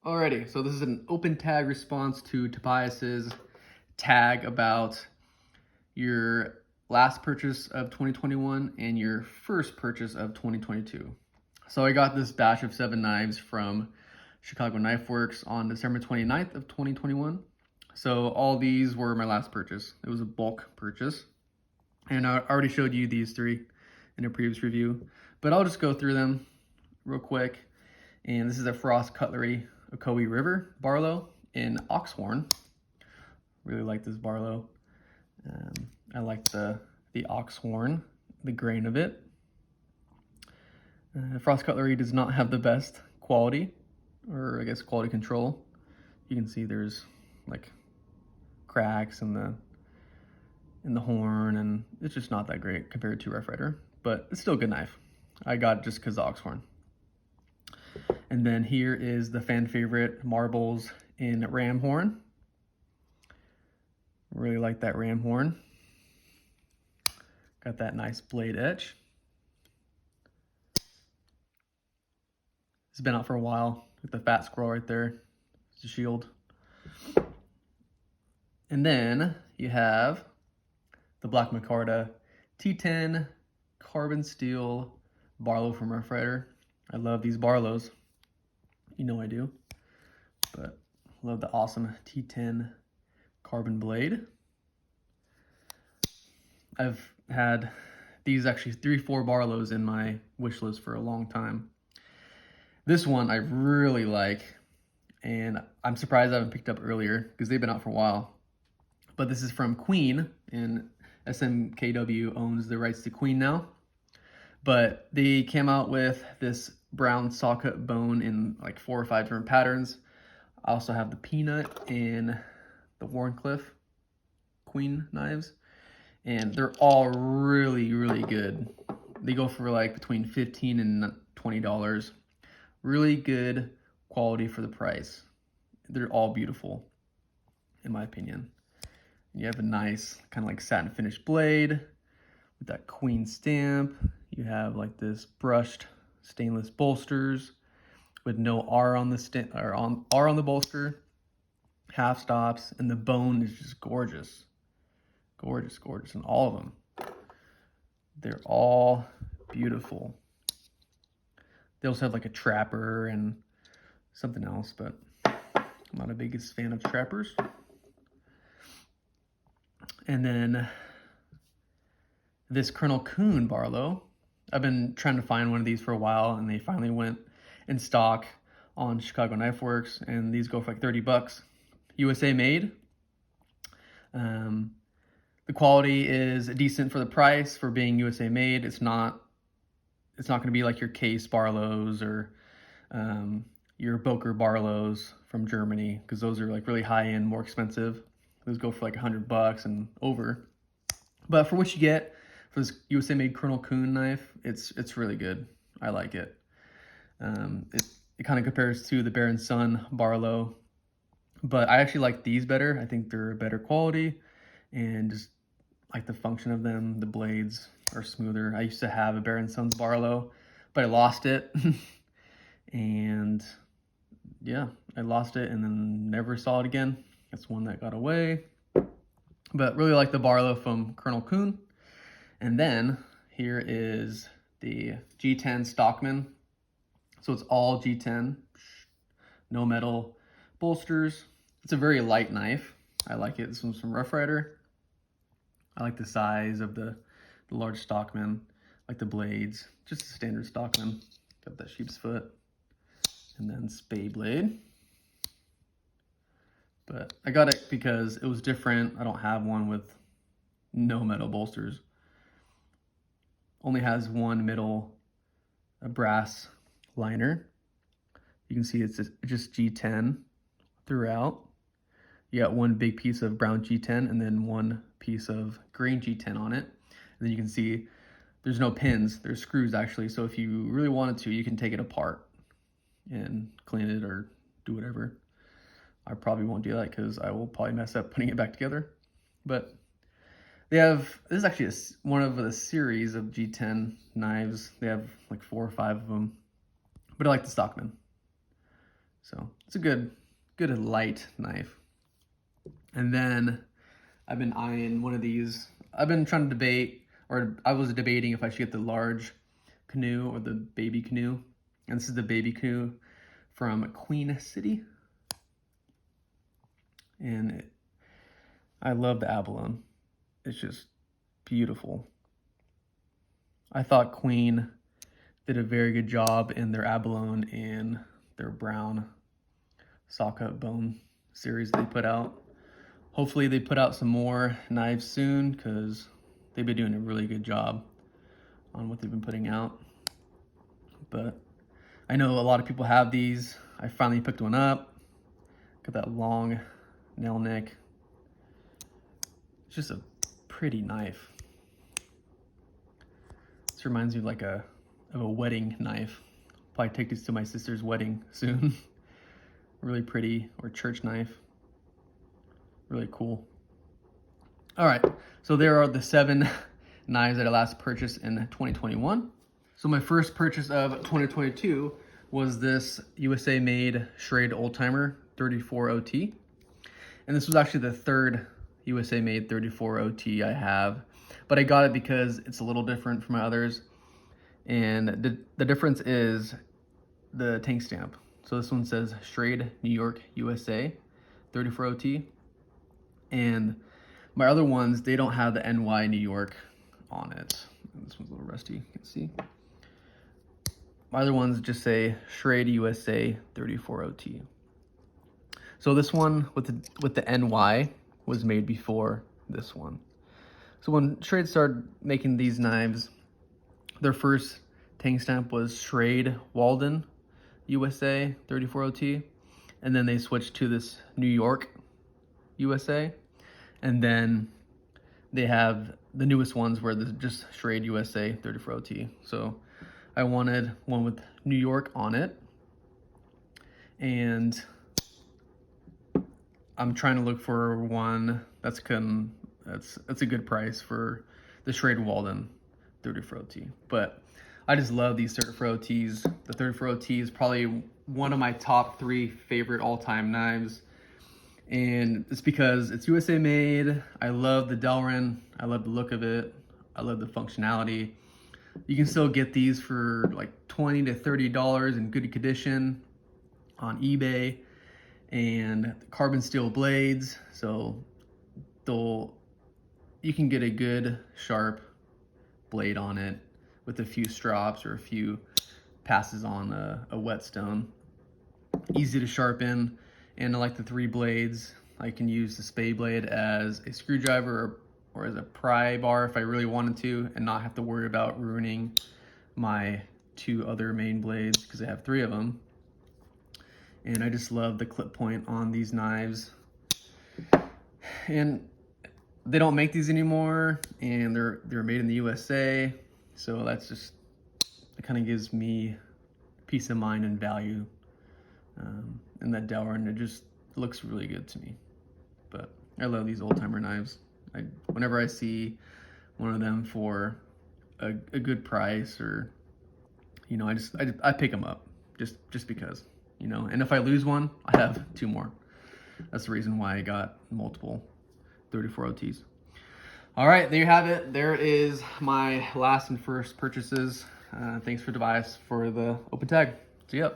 Alrighty, so this is an open tag response to Tobias's tag about your last purchase of 2021 and your first purchase of 2022. So I got this batch of 7 knives from Chicago Knife Works on December 29th of 2021. So all these were my last purchase. It was a bulk purchase. And I already showed you these 3 in a previous review, but I'll just go through them real quick. And this is a Frost Cutlery Ocoee River Barlow in Oxhorn. Really like this Barlow. I like the Oxhorn, the grain of it. Frost Cutlery does not have the best quality, or I guess quality control. You can see there's like cracks in the horn, and it's just not that great compared to Rough Ryder, but it's still a good knife. I got it just because of Oxhorn. And then here is the fan favorite marbles in ram horn. Really like that ram horn. Got that nice blade edge. It's been out for a while with the fat squirrel right there. It's a shield. And then you have the Black Micarta T10 carbon steel Barlow from Rough Ryder. I love these Barlows. You know I do. But love the awesome T10 carbon blade. I've had these actually 3-4 Barlows in my wish list for a long time. This one I really like, and I'm surprised I haven't picked up earlier because they've been out for a while. But this is from Queen, and SMKW owns the rights to Queen now. But they came out with this brown Sawcut bone in like 4 or 5 different patterns. I also have the peanut and the Wharncliffe Queen knives, and they're all really, really good. They go for like between $15 and $20. Really good quality for the price. They're all beautiful, in my opinion. You have a nice kind of like satin finished blade with that Queen stamp. You have like this brushed stainless bolsters with no R on the R on the bolster, half stops, and the bone is just gorgeous. Gorgeous, gorgeous, and all of them. They're all beautiful. They also have like a trapper and something else, but I'm not a biggest fan of trappers. And then this Colonel Coon Barlow. I've been trying to find one of these for a while, and they finally went in stock on Chicago Knife Works, and these go for like $30. USA made. The quality is decent for the price for being USA made. It's not going to be like your Case Barlows or your Boker Barlows from Germany, because those are like really high end, more expensive. Those go for like $100 and over. But for what you get for this USA made Colonel Coon knife, it's really good. I like it. It kind of compares to the Baron Sun Barlow, but I actually like these better. I think they're a better quality, and just like the function of them. The blades are smoother. I used to have a Baron Sun's Barlow, but I lost it. And yeah, I lost it and then never saw it again. That's one that got away. But really like the Barlow from Colonel Coon. And then here is the G10 Stockman. So it's all G10, no metal bolsters. It's a very light knife. I like it. This one's from Rough Ryder. I like the size of the large Stockman. I like the blades, just a standard Stockman. Got that sheep's foot. And then spade blade. But I got it because it was different. I don't have one with no metal bolsters. Only has one middle brass liner. You can see it's just G10 throughout. You got one big piece of brown G10 and then one piece of green G10 on it. And then you can see there's no pins, there's screws actually. So if you really wanted to, you can take it apart and clean it or do whatever. I probably won't do that because I will probably mess up putting it back together. But they have, this is actually one of the series of G10 knives. They have like 4 or 5 of them. But I like the Stockman. So it's a good light knife. And then I've been eyeing one of these. I've been trying to debate, or I was debating if I should get the large Canoe or the baby Canoe. And this is the baby Canoe from Queen City. And I love the Abalone. It's just beautiful. I thought Queen did a very good job in their Abalone and their brown Sawcut bone series they put out. Hopefully they put out some more knives soon, because they've been doing a really good job on what they've been putting out. But I know a lot of people have these. I finally picked one up. Got that long nail neck. It's just a pretty knife. This reminds me of a wedding knife. Probably take this to my sister's wedding soon. Really pretty, or church knife. Really cool. All right, so there are the 7 knives that I last purchased in 2021. So my first purchase of 2022 was this USA made Schrade old timer 34 OT. And this was actually the 3rd USA made 34 OT I have, but I got it because it's a little different from my others. And the difference is the tank stamp. So this one says Schrade, New York, USA 34 OT. And my other ones, they don't have the NY New York on it. This one's a little rusty, you can see. My other ones just say Schrade USA 34 OT. So this one with the NY was made before this one. So when Schrade started making these knives, their first tank stamp was Schrade Walden USA 34 OT. And then they switched to this New York USA. And then they have the newest ones where there's just Schrade USA 34 OT. So I wanted one with New York on it. And I'm trying to look for one that's a good price for the Schrade Walden 34 OT. But I just love these 34 OTs. The 34 OT is probably one of my top 3 favorite all-time knives. And it's because it's USA made. I love the Delrin. I love the look of it. I love the functionality. You can still get these for like $20 to $30 in good condition on eBay. And carbon steel blades, so you can get a good sharp blade on it with a few strops or a few passes on a whetstone. Easy to sharpen. And I like the 3 blades. I can use the spade blade as a screwdriver or as a pry bar if I really wanted to, and not have to worry about ruining my 2 other main blades, because I have 3 of them. And I just love the clip point on these knives. And they don't make these anymore, and they're made in the USA. So that's just, it kind of gives me peace of mind and value. And that Delrin, it just looks really good to me. But I love these old timer knives. Whenever I see one of them for a good price, or I pick them up just because, And if I lose one, I have 2 more. That's the reason why I got multiple 34 OTs. All right, there you have it. There is my last and first purchases. Thanks for Tobias for the open tag. See ya.